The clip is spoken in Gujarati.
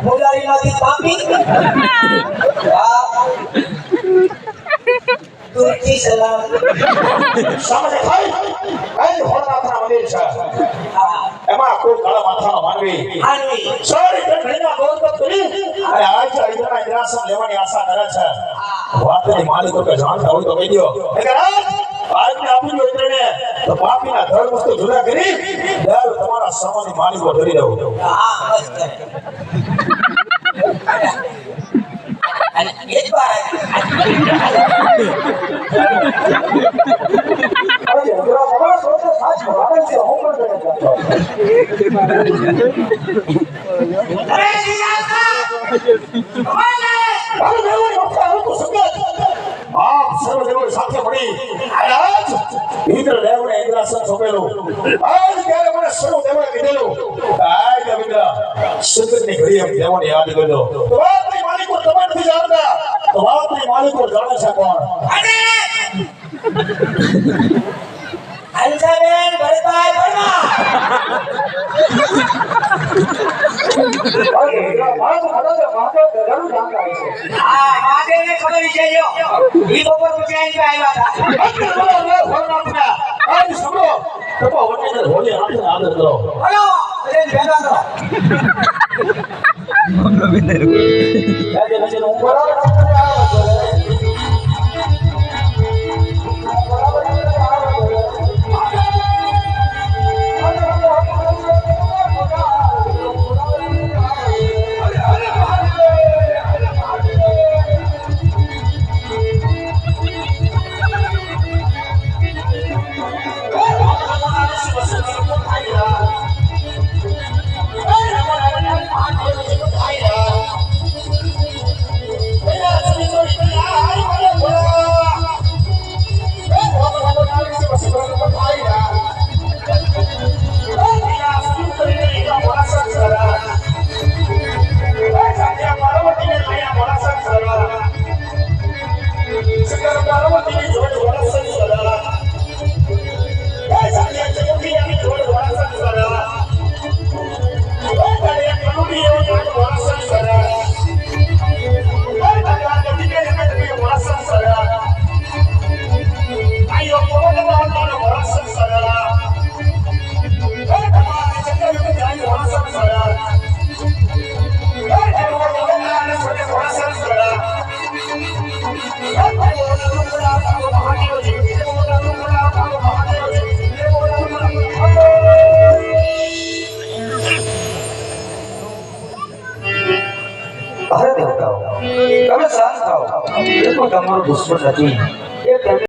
બોલારી નથી પાપી તુર્કી સલામ સામે ખાઈ આઈ હોળનાથના મંદિર છે એમાં કોઈ કાળા માથાનો માનવી સારી ઘણીના ગૌરવ કરી અને આજ આઈના નિરાશા લેવાની આશા કરે છે વાતની માલિકો કે જાણતા હોય તો કહી દો કે આજને આપી દો એટલે તો પાપીના ધર્મ વસ્તુ જુદા કરી દર તમારા સામાન્ય માલિકો ધરી દઉં અને એક વાર અરે જરા તમારો સોચો સાચ ભરાવે છે હું પણ અરે જીજાસા અરે દેવોની વખત હું તો સંગત આપ સર્વ દેવો સાથે મળી આજ ભીતર દેવને ઇન્દ્રાસન સોંપેલું આજ ત્યારે મને સર્વ દેવોએ કીધેલું આજ મિત્ર સુંદરની ઘડી એમ દેવોને યાદ કરજો તો વાતની માલિકો તમે નથી જાણતા તો વાતની માલિકો જાણે છે કોણ અને અંજાબેન ભરતભાઈ પરમાર અરે એટલા વાત મને માથે ગગડું જાણતા છે આ માદેને ખબર છે જો ઈ બપોર પછી આવ્યા હતા અત્યારે હોળનાથના આજ સમો તપો વચ્ચે હોળી હાથે આદર કરો હલો અરે ભેગા કરો આજે નજર ઉપર તમે શાંત થાઓ એ પણ તમારો દુશ્મન નથી